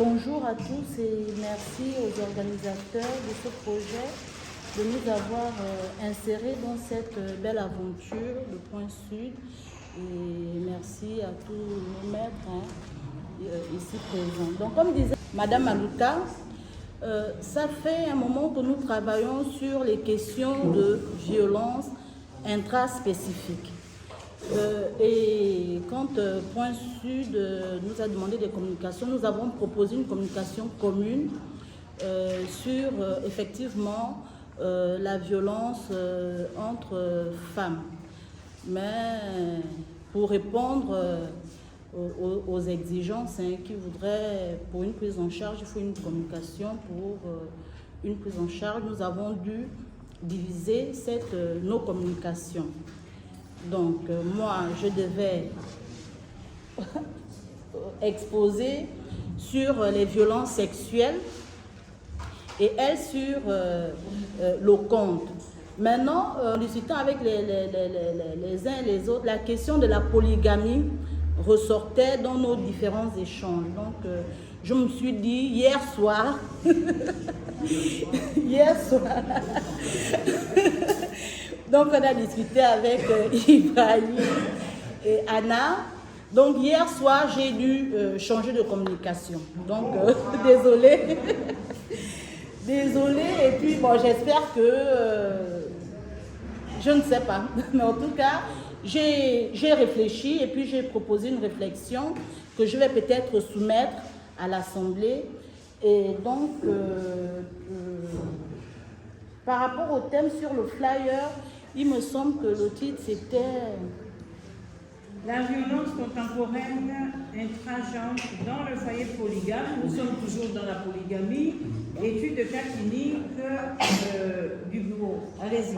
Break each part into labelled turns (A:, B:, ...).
A: Bonjour à tous et merci aux organisateurs de ce projet de nous avoir insérés dans cette belle aventure, le Point Sud. Et merci à tous nos maîtres ici présents. Donc, comme disait Madame Aluta, ça fait un moment que nous travaillons sur les questions de violence intraspécifique. Et quand Point Sud nous a demandé des communications, nous avons proposé une communication commune sur effectivement la violence entre femmes. Mais pour répondre aux exigences qui voudraient, pour une prise en charge, il faut une communication pour une prise en charge. Nous avons dû diviser nos communications. Donc, moi, je devais exposer sur les violences sexuelles et elle sur le compte. Maintenant, en discutant avec les uns et les autres, la question de la polygamie ressortait dans nos différents échanges. Donc, je me suis dit, hier soir, donc on a discuté avec Ibrahim et Anna. Donc hier soir, j'ai dû changer de communication. Donc désolée. Désolée. Et puis bon, j'espère que... je ne sais pas. Mais en tout cas, j'ai réfléchi et puis j'ai proposé une réflexion que je vais peut-être soumettre à l'Assemblée. Et donc, par rapport au thème sur le flyer, il me semble que le titre c'était
B: la violence contemporaine intra-genre dans le foyer polygame. Nous sommes toujours dans la polygamie. Étude de cas clinique du bureau. Allez-y.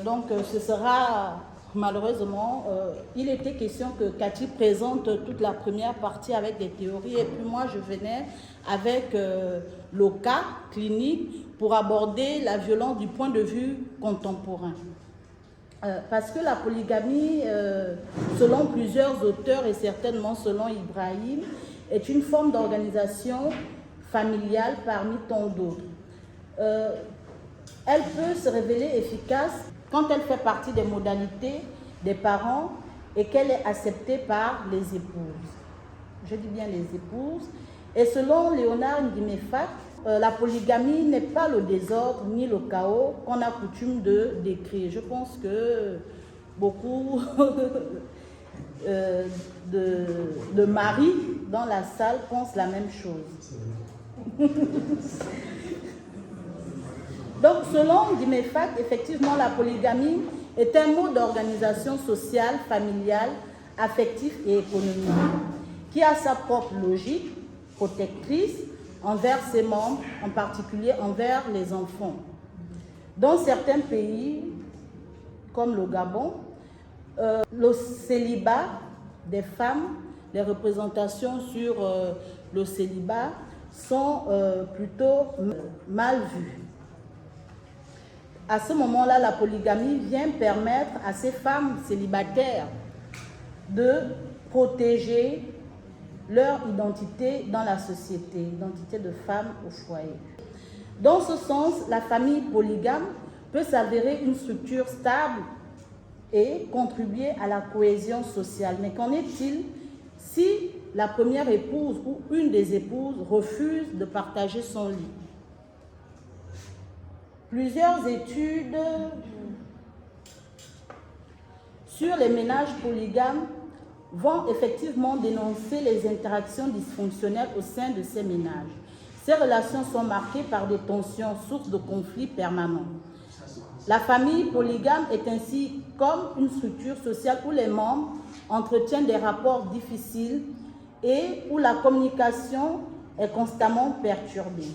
A: Donc, ce sera malheureusement, il était question que Cathy présente toute la première partie avec des théories et puis moi je venais avec le cas clinique pour aborder la violence du point de vue contemporain. Parce que la polygamie, selon plusieurs auteurs et certainement selon Ibrahim, est une forme d'organisation familiale parmi tant d'autres. Elle peut se révéler efficace quand elle fait partie des modalités des parents et qu'elle est acceptée par les épouses. Je dis bien les épouses. Et selon Léonard Ndiméfat, la polygamie n'est pas le désordre ni le chaos qu'on a coutume de décrire. Je pense que beaucoup de maris dans la salle pensent la même chose. Donc, selon Ndiméfat, effectivement, la polygamie est un mode d'organisation sociale, familiale, affective et économique qui a sa propre logique protectrice envers ses membres, en particulier envers les enfants. Dans certains pays, comme le Gabon, le célibat des femmes, les représentations sur le célibat sont plutôt mal vues. À ce moment-là, la polygamie vient permettre à ces femmes célibataires de protéger leur identité dans la société, identité de femme au foyer. Dans ce sens, la famille polygame peut s'avérer une structure stable et contribuer à la cohésion sociale. Mais qu'en est-il si la première épouse ou une des épouses refuse de partager son lit? Plusieurs études sur les ménages polygames vont effectivement dénoncer les interactions dysfonctionnelles au sein de ces ménages. Ces relations sont marquées par des tensions, sources de conflits permanents. La famille polygame est ainsi comme une structure sociale où les membres entretiennent des rapports difficiles et où la communication est constamment perturbée.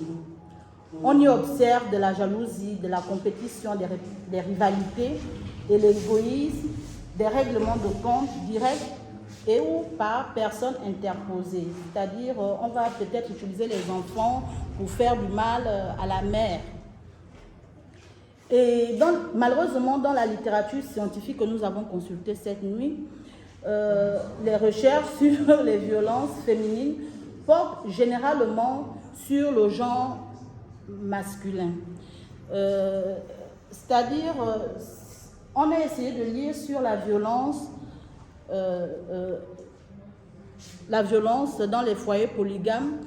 A: On y observe de la jalousie, de la compétition, des rivalités et l'égoïsme, des règlements de compte directs et ou par personnes interposées. C'est-à-dire, on va peut-être utiliser les enfants pour faire du mal à la mère. Et malheureusement, dans la littérature scientifique que nous avons consultée cette nuit, les recherches sur les violences féminines portent généralement sur le genre masculin. C'est-à-dire, on a essayé de lire sur la violence dans les foyers polygames.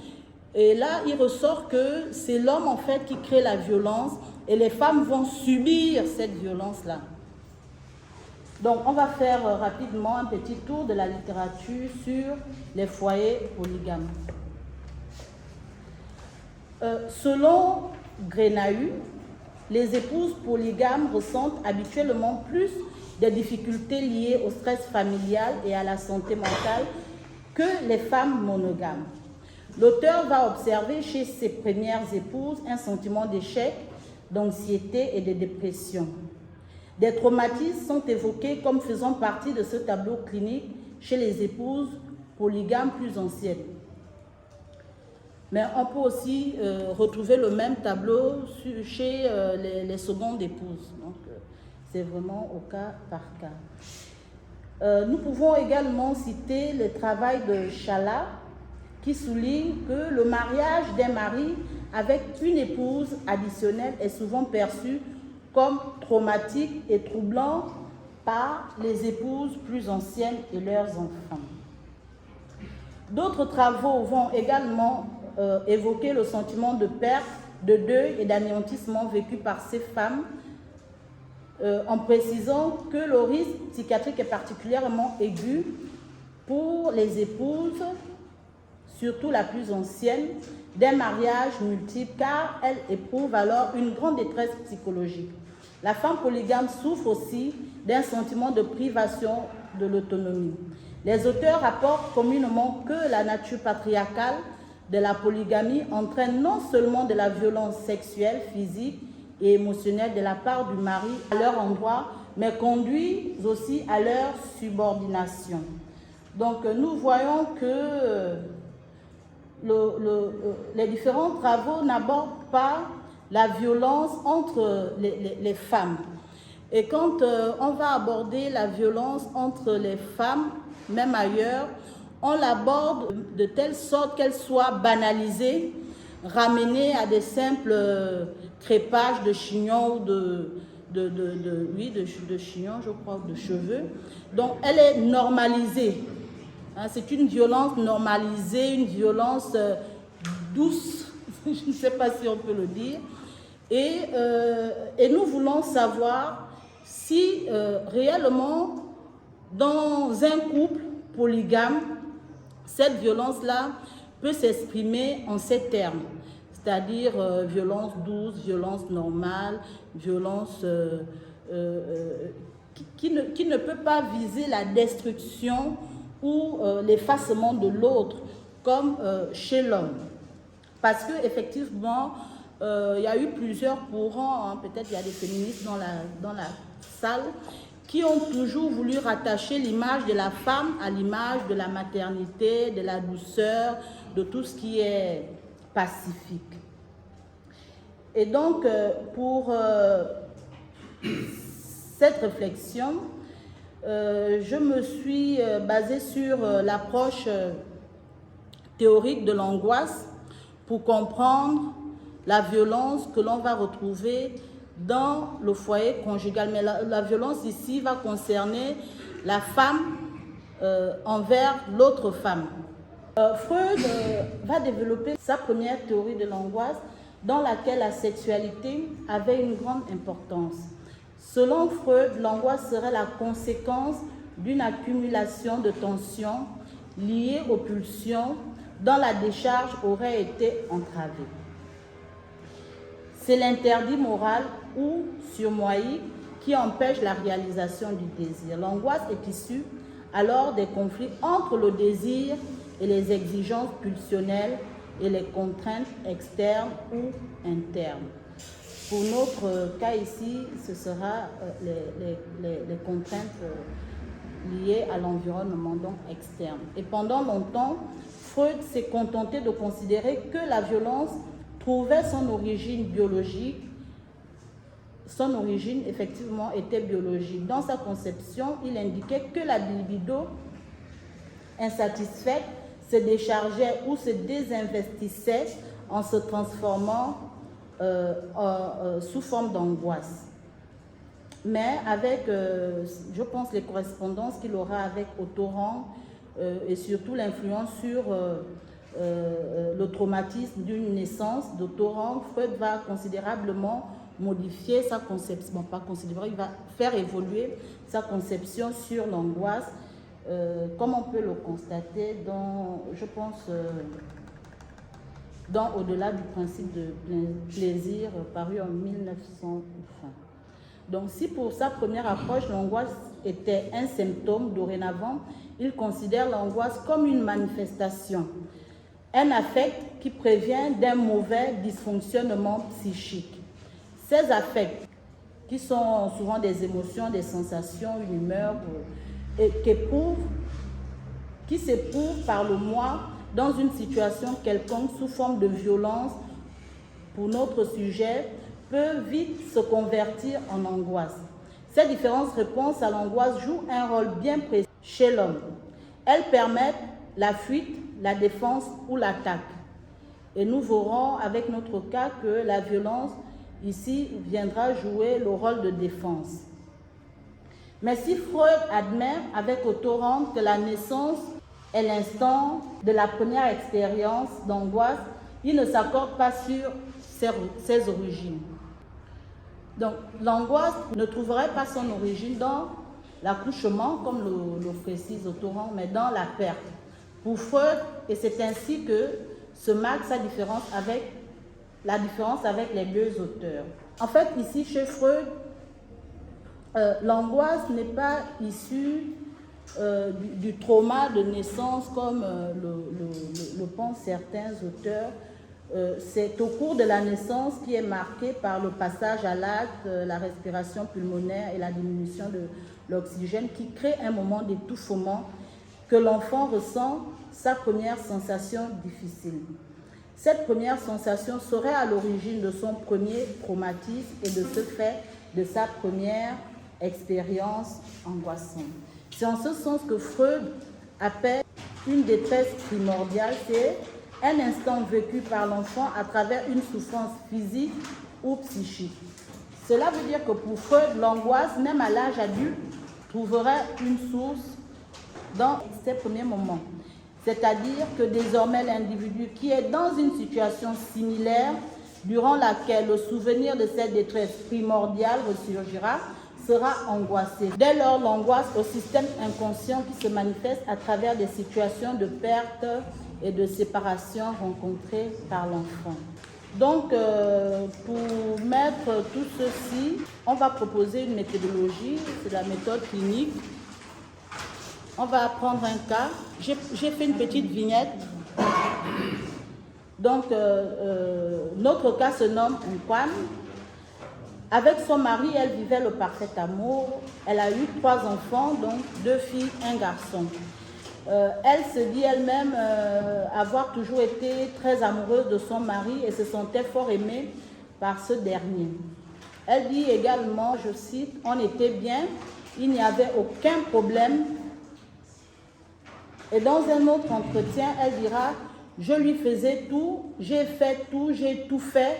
A: Et là, il ressort que c'est l'homme en fait qui crée la violence et les femmes vont subir cette violence-là. Donc, on va faire rapidement un petit tour de la littérature sur les foyers polygames. Selon Grénahu, les épouses polygames ressentent habituellement plus des difficultés liées au stress familial et à la santé mentale que les femmes monogames. L'auteur va observer chez ses premières épouses un sentiment d'échec, d'anxiété et de dépression. Des traumatismes sont évoqués comme faisant partie de ce tableau clinique chez les épouses polygames plus anciennes. Mais on peut aussi retrouver le même tableau chez les secondes épouses. Donc, c'est vraiment au cas par cas. Nous pouvons également citer le travail de Chala, qui souligne que le mariage d'un mari avec une épouse additionnelle est souvent perçu comme traumatique et troublant par les épouses plus anciennes et leurs enfants. D'autres travaux vont également évoquer le sentiment de perte, de deuil et d'anéantissement vécu par ces femmes, en précisant que le risque psychiatrique est particulièrement aigu pour les épouses, surtout la plus ancienne, d'un mariage multiple, car elle éprouve alors une grande détresse psychologique. La femme polygame souffre aussi d'un sentiment de privation de l'autonomie. Les auteurs rapportent communément que la nature patriarcale de la polygamie entraîne non seulement de la violence sexuelle, physique et émotionnelle de la part du mari à leur endroit, mais conduit aussi à leur subordination. Donc nous voyons que les différents travaux n'abordent pas la violence entre les femmes. Et quand on va aborder la violence entre les femmes, même ailleurs, on l'aborde de telle sorte qu'elle soit banalisée, ramenée à des simples crépages de chignons ou de chignons, je crois, de cheveux. Donc elle est normalisée. C'est une violence normalisée, une violence douce, je ne sais pas si on peut le dire. Et nous voulons savoir si réellement, dans un couple polygame, cette violence-là peut s'exprimer en ces termes, c'est-à-dire violence douce, violence normale, violence qui ne peut pas viser la destruction ou l'effacement de l'autre, comme chez l'homme. Parce qu'effectivement, il y a eu plusieurs courants, peut-être il y a des féministes dans la salle, qui ont toujours voulu rattacher l'image de la femme à l'image de la maternité, de la douceur, de tout ce qui est pacifique. Et donc, pour cette réflexion, je me suis basée sur l'approche théorique de l'angoisse pour comprendre la violence que l'on va retrouver dans le foyer conjugal. Mais la violence ici va concerner la femme envers l'autre femme. Freud va développer sa première théorie de l'angoisse dans laquelle la sexualité avait une grande importance. Selon Freud, l'angoisse serait la conséquence d'une accumulation de tensions liées aux pulsions dont la décharge aurait été entravée. C'est l'interdit moral ou surmoïque qui empêche la réalisation du désir. L'angoisse est issue alors des conflits entre le désir et les exigences pulsionnelles et les contraintes externes ou internes. Pour notre cas ici, ce sera les contraintes liées à l'environnement, donc externe. Et pendant longtemps, Freud s'est contenté de considérer que la violence trouvait son origine biologique, son origine effectivement était biologique. Dans sa conception, il indiquait que la libido insatisfaite se déchargeait ou se désinvestissait en se transformant sous forme d'angoisse. Mais avec, je pense, les correspondances qu'il aura avec Otto et surtout l'influence sur le traumatisme d'une naissance d'Otto, Freud va considérablement modifier sa conception, bon, pas considérablement, il va faire évoluer sa conception sur l'angoisse, comme on peut le constater dans, je pense, dans Au-delà du principe de plaisir, paru en 1900. Donc, si pour sa première approche, l'angoisse était un symptôme, dorénavant, il considère l'angoisse comme une manifestation, un affect qui prévient d'un mauvais dysfonctionnement psychique. Ces affects, qui sont souvent des émotions, des sensations, une humeur, qui s'éprouvent par le moi dans une situation quelconque sous forme de violence pour notre sujet, peut vite se convertir en angoisse. Ces différentes réponses à l'angoisse jouent un rôle bien précis chez l'homme. Elles permettent la fuite, la défense ou l'attaque. Et nous verrons avec notre cas que la violence ici viendra jouer le rôle de défense. Mais si Freud admet avec Otto que la naissance est l'instant de la première expérience d'angoisse, il ne s'accorde pas sur ses origines. Donc, l'angoisse ne trouverait pas son origine dans l'accouchement, comme le précise Otto, mais dans la perte. Pour Freud, et c'est ainsi que se marque la différence avec les deux auteurs. En fait, ici, chez Freud, l'angoisse n'est pas issue du trauma de naissance comme le pensent certains auteurs. C'est au cours de la naissance qui est marqué par le passage à l'acte, la respiration pulmonaire et la diminution de l'oxygène qui crée un moment d'étouffement que l'enfant ressent sa première sensation difficile. Cette première sensation serait à l'origine de son premier traumatisme et de ce fait de sa première expérience angoissante. C'est en ce sens que Freud appelle une détresse primordiale, c'est un instant vécu par l'enfant à travers une souffrance physique ou psychique. Cela veut dire que pour Freud, l'angoisse, même à l'âge adulte, trouverait une source dans ces premiers moments. C'est-à-dire que désormais l'individu qui est dans une situation similaire, durant laquelle le souvenir de cette détresse primordiale ressurgira, sera angoissé. Dès lors, l'angoisse au système inconscient qui se manifeste à travers des situations de perte et de séparation rencontrées par l'enfant. Donc, pour mettre tout ceci, on va proposer une méthodologie, c'est la méthode clinique. On va prendre un cas. J'ai fait une petite vignette. Donc, notre cas se nomme Nkwan. Avec son mari, elle vivait le parfait amour. Elle a eu 3 enfants, donc 2 filles, 1 garçon. Elle se dit elle-même avoir toujours été très amoureuse de son mari et se sentait fort aimée par ce dernier. Elle dit également, je cite, « On était bien, il n'y avait aucun problème. » Et dans un autre entretien, elle dira, « Je lui faisais tout, j'ai fait tout, j'ai tout fait.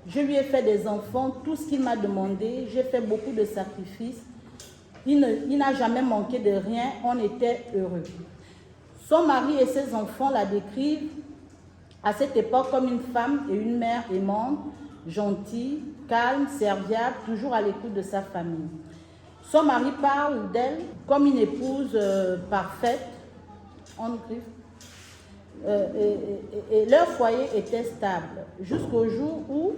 A: Je lui ai fait des enfants, tout ce qu'il m'a demandé, j'ai fait beaucoup de sacrifices. Il n'a jamais manqué de rien, on était heureux. » Son mari et ses enfants la décrivent à cette époque comme une femme et une mère aimante, gentille, calme, serviable, toujours à l'écoute de sa famille. Son mari parle d'elle comme une épouse parfaite, et leur foyer était stable, jusqu'au jour où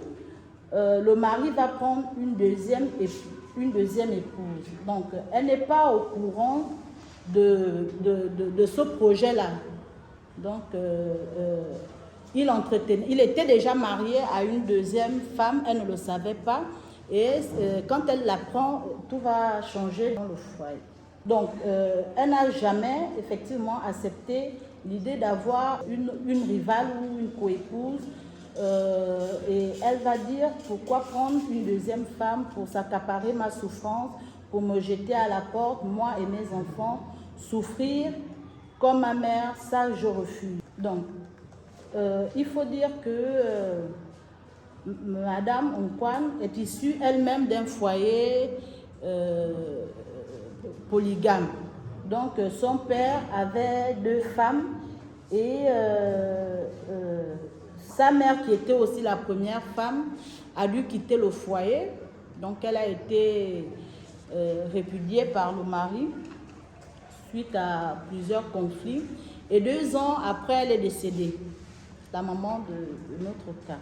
A: le mari va prendre une deuxième épouse. Donc, elle n'est pas au courant de ce projet-là. Donc, il était déjà marié à une deuxième femme, elle ne le savait pas. Et quand elle l'apprend, tout va changer dans le foyer. Donc, elle n'a jamais effectivement accepté l'idée d'avoir une rivale ou une coépouse et elle va dire pourquoi prendre une deuxième femme pour s'accaparer ma souffrance, pour me jeter à la porte, moi et mes enfants, souffrir comme ma mère, ça je refuse. Donc, il faut dire que Madame Onkwan est issue elle-même d'un foyer polygame. Donc, son père avait 2 femmes et sa mère, qui était aussi la première femme, a dû quitter le foyer. Donc, elle a été répudiée par le mari suite à plusieurs conflits. Et 2 ans après, elle est décédée. La maman de notre cas.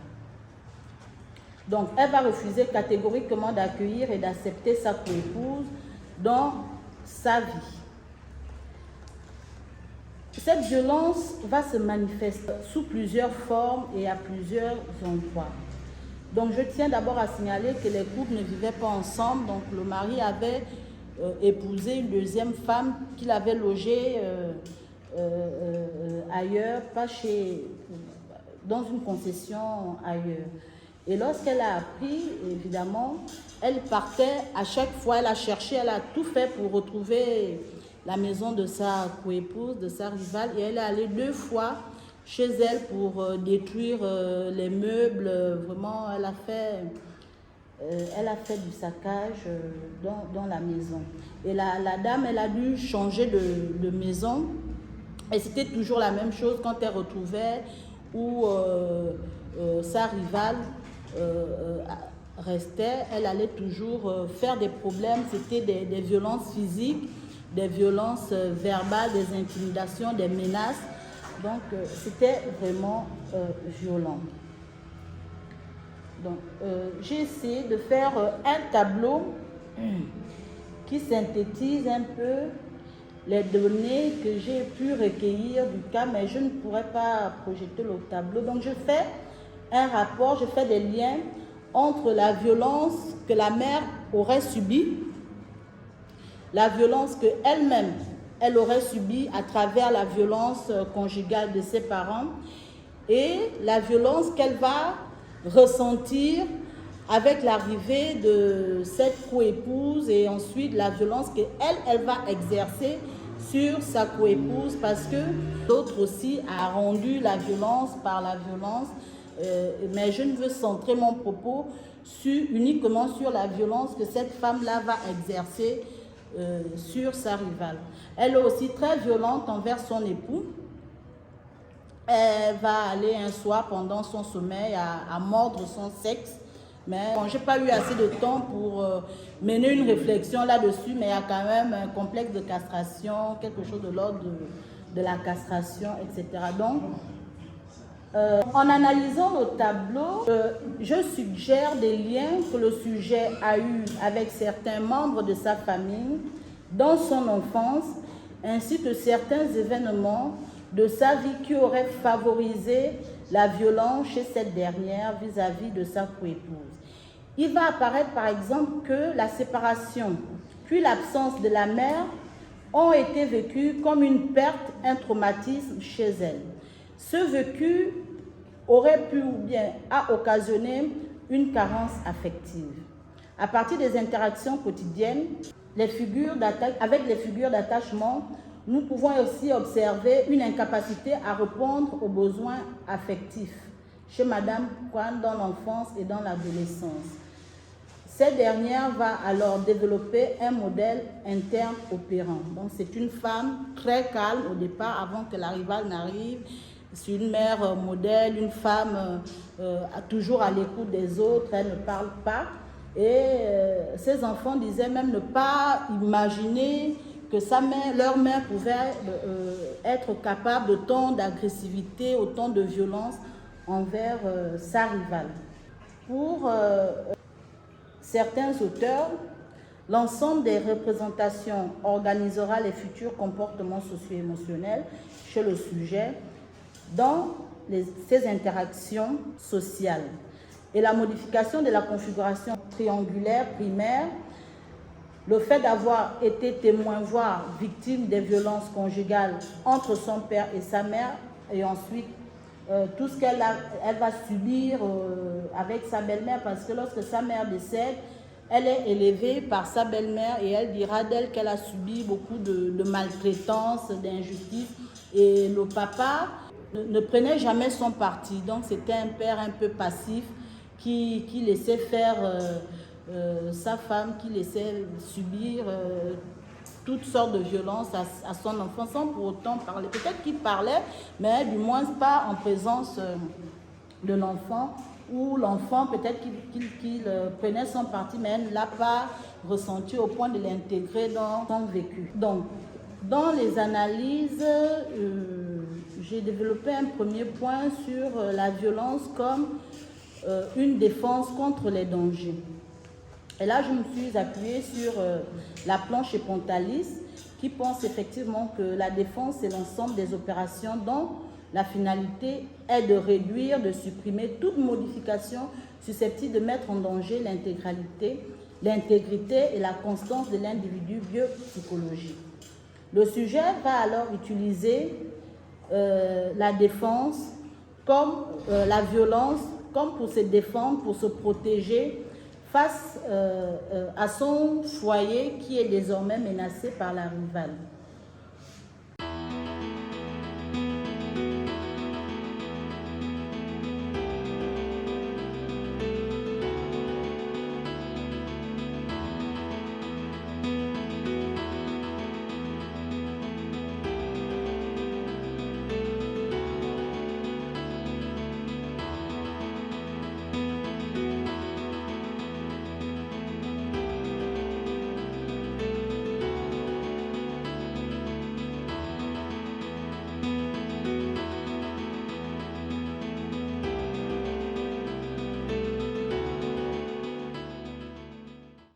A: Donc, elle va refuser catégoriquement d'accueillir et d'accepter sa coépouse dans sa vie. Cette violence va se manifester sous plusieurs formes et à plusieurs endroits. Donc, je tiens d'abord à signaler que les couples ne vivaient pas ensemble. Donc, le mari avait épousé une deuxième femme qu'il avait logée ailleurs, pas dans une concession ailleurs. Et lorsqu'elle a appris, évidemment, elle partait à chaque fois, elle a cherché, elle a tout fait pour retrouver la maison de sa coépouse, de sa rivale, et elle est allée 2 fois chez elle pour détruire les meubles. Vraiment, elle a fait du saccage dans la maison. Et la dame, elle a dû changer de maison, et c'était toujours la même chose quand elle retrouvait où sa rivale restait, elle allait toujours faire des problèmes. C'était des violences physiques, des violences verbales, des intimidations, des menaces. Donc, c'était vraiment violent. Donc, j'ai essayé de faire un tableau qui synthétise un peu les données que j'ai pu recueillir du cas, mais je ne pourrais pas projeter le tableau. Donc, je fais un rapport, je fais des liens entre la violence que la mère aurait subie, la violence qu'elle-même, elle aurait subie à travers la violence conjugale de ses parents et la violence qu'elle va ressentir avec l'arrivée de cette coépouse et ensuite la violence qu'elle va exercer sur sa coépouse parce que l'autre aussi a rendu la violence par la violence. Mais je ne veux centrer mon propos uniquement sur la violence que cette femme-là va exercer sur sa rivale. Elle est aussi très violente envers son époux. Elle va aller un soir pendant son sommeil à mordre son sexe. Mais bon, je n'ai pas eu assez de temps pour mener une réflexion là-dessus, mais il y a quand même un complexe de castration, quelque chose de l'ordre de la castration, etc. Donc, en analysant le tableau, je suggère des liens que le sujet a eus avec certains membres de sa famille dans son enfance, ainsi que certains événements de sa vie qui auraient favorisé la violence chez cette dernière vis-à-vis de sa coépouse. Il va apparaître par exemple que la séparation puis l'absence de la mère ont été vécues comme une perte, un traumatisme chez elle. Ce vécu aurait pu ou bien a occasionné une carence affective. À partir des interactions quotidiennes, avec les figures d'attachement, nous pouvons aussi observer une incapacité à répondre aux besoins affectifs chez Madame Kwan dans l'enfance et dans l'adolescence. Cette dernière va alors développer un modèle interne opérant. Donc c'est une femme très calme au départ avant que la rivale n'arrive. C'est une mère modèle, une femme toujours à l'écoute des autres, elle ne parle pas. Et ses enfants disaient même ne pas imaginer que leur mère pouvait être capable d'autant d'agressivité, autant de violence envers sa rivale. Pour certains auteurs, l'ensemble des représentations organisera les futurs comportements socio-émotionnels chez le sujet dans ces interactions sociales. Et la modification de la configuration triangulaire primaire, le fait d'avoir été témoin, voire victime des violences conjugales entre son père et sa mère, et ensuite tout ce qu'elle va subir avec sa belle-mère, parce que lorsque sa mère décède, elle est élevée par sa belle-mère et elle dira d'elle qu'elle a subi beaucoup de maltraitance, d'injustice. Et le papa ne prenait jamais son parti. Donc c'était un père un peu passif qui laissait faire sa femme, qui laissait subir toutes sortes de violences à son enfant sans pour autant parler. Peut-être qu'il parlait, mais du moins pas en présence de l'enfant, ou l'enfant peut-être qu'il prenait son parti, mais elle ne l'a pas ressenti au point de l'intégrer dans son vécu. Donc, dans les analyses, j'ai développé un premier point sur la violence comme une défense contre les dangers. Et là, je me suis appuyée sur la planche et Pontalis, qui pense effectivement que la défense est l'ensemble des opérations dont la finalité est de réduire, de supprimer toute modification susceptible de mettre en danger l'intégrité et la constance de l'individu biopsychologique. Le sujet va alors utiliser la défense comme la violence, comme pour se défendre, pour se protéger face à son foyer qui est désormais menacé par la rivale.